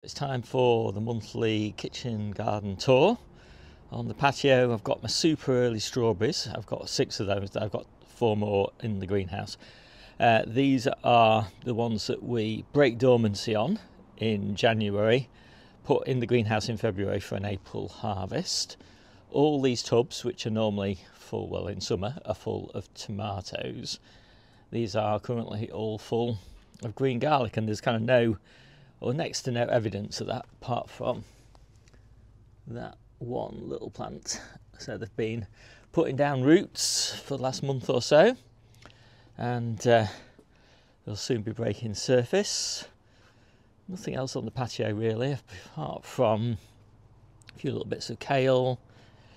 It's time for the monthly kitchen garden tour. On the patio I've got my super early strawberries. I've got 6 of those. I've got 4 more in the greenhouse. These are the ones that we break dormancy on in January, put in the greenhouse in February for an April harvest. All these tubs, which are normally full, well in summer, are full of tomatoes. These are currently all full of green garlic, and there's kind of no or next to no evidence of that apart from that one little plant. So they've been putting down roots for the last month or so, and they'll soon be breaking surface. Nothing else on the patio really, apart from a few little bits of kale,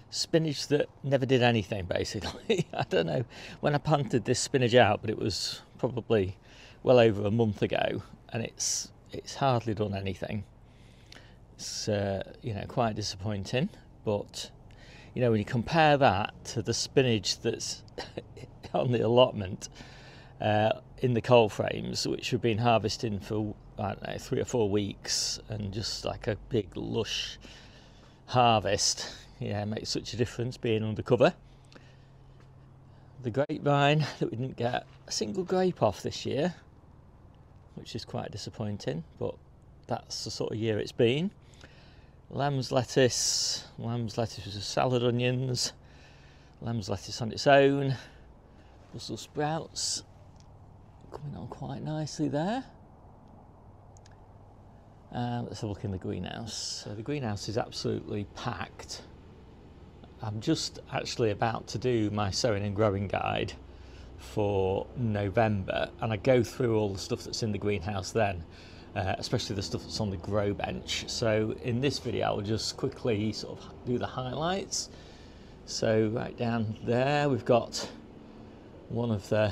spinach that never did anything basically. I don't know when I planted this spinach out, but it was probably well over a month ago, and it's hardly done anything. It's quite disappointing, but when you compare that to the spinach that's on the allotment in the cold frames, which we've been harvesting for 3 or 4 weeks, and just like a big lush harvest, it makes such a difference being undercover. The grapevine that we didn't get a single grape off this year, which is quite disappointing, but that's the sort of year it's been. Lamb's lettuce with salad onions, lamb's lettuce on its own, Brussels sprouts coming on quite nicely there. Let's have a look in the greenhouse. So the greenhouse is absolutely packed. I'm just actually about to do my sowing and growing guide for November, and I go through all the stuff that's in the greenhouse then, especially the stuff that's on the grow bench. So in this video I'll just quickly sort of do the highlights. So right down there we've got one of the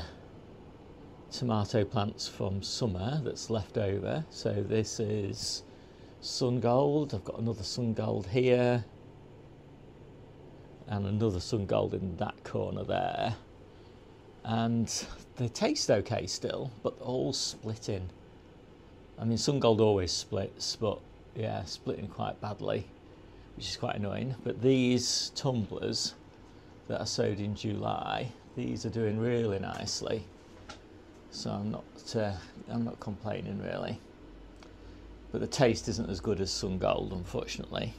tomato plants from summer that's left over. So this is sun gold. I've got another sun gold here and another sun gold in that corner there. And they taste okay still, but they're all splitting. I mean, sun gold always splits, but yeah, splitting quite badly, which is quite annoying. But these tumblers that I sowed in July, these are doing really nicely, so I'm not complaining really. But the taste isn't as good as sun gold, unfortunately.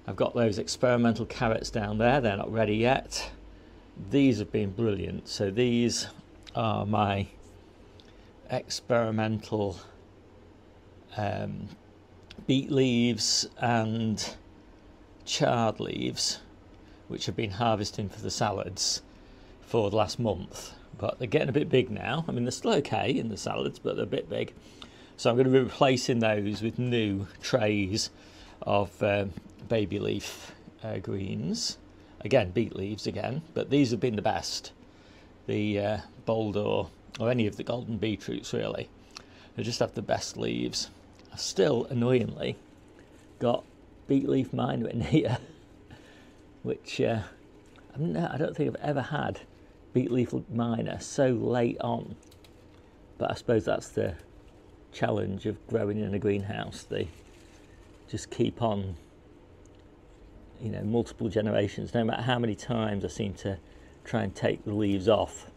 I've got those experimental carrots down there. They're not ready yet. These have been brilliant. So these are my experimental beet leaves and chard leaves, which have been harvesting for the salads for the last month, but they're getting a bit big now. I mean, they're still okay in the salads, but they're a bit big. So I'm going to be replacing those with new trays of baby leaf greens. Again, beet leaves again, but these have been the best. The bold or any of the golden beetroots really. They just have the best leaves. I've still, annoyingly, got beet leaf minor in here, which I don't think I've ever had beet leaf minor so late on. But I suppose that's the challenge of growing in a greenhouse. They just keep on, multiple generations. No matter how many times I seem to try and take the leaves off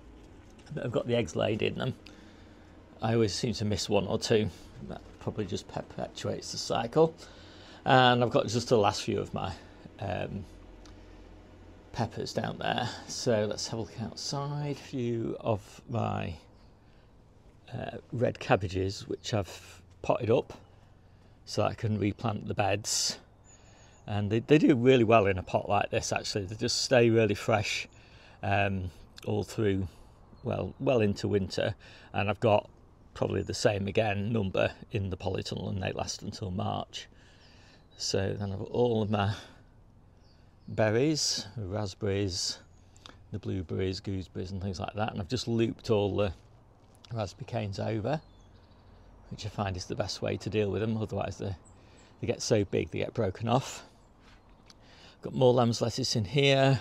that have got the eggs laid in them, I always seem to miss 1 or 2. That probably just perpetuates the cycle. And I've got just the last few of my peppers down there. So let's have a look outside. A few of my red cabbages, which I've potted up so I can replant the beds. And they do really well in a pot like this, actually. They just stay really fresh all through, well into winter. And I've got probably the same again number in the polytunnel, and they last until March. So then I've got all of my berries, the raspberries, the blueberries, gooseberries and things like that. And I've just looped all the raspberry canes over, which I find is the best way to deal with them. Otherwise they get so big they get broken off. Got more lamb's lettuce in here,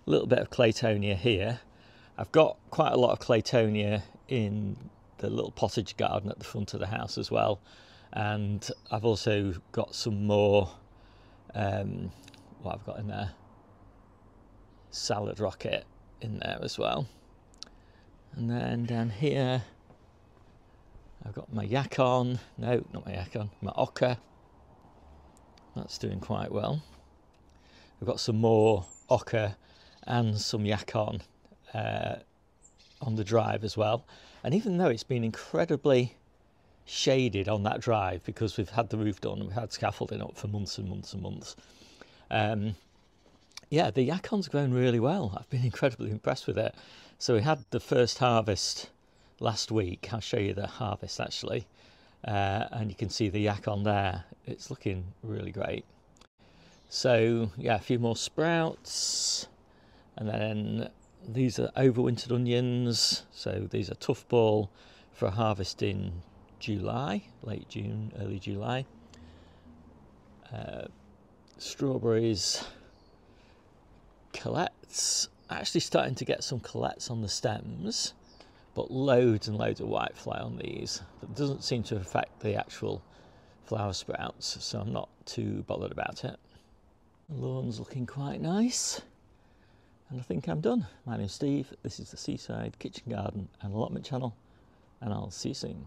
a little bit of claytonia here. I've got quite a lot of claytonia in the little pottage garden at the front of the house as well, And I've also got some more, what I've got in there, salad rocket in there as well. And then down here I've got my yacon, no, not my yacon, my oca. That's doing quite well. I've got some more oca and some yacon on the drive as well. And even though it's been incredibly shaded on that drive because we've had the roof done and we've had scaffolding up for months and months and months, yeah, the yacon's grown really well. I've been incredibly impressed with it. So we had the first harvest last week. I'll show you the harvest actually, and you can see the yacon there. It's looking really great. So yeah, a few more sprouts, and then these are overwintered onions. So these are tough ball for a harvest in July, late June, early July. Strawberries, colettes. Actually starting to get some colettes on the stems, but loads and loads of whitefly on these. That doesn't seem to affect the actual flower sprouts, so I'm not too bothered about it. The lawn's looking quite nice, and I think I'm done. My name's Steve, this is the Seaside Kitchen Garden and Allotment channel, and I'll see you soon.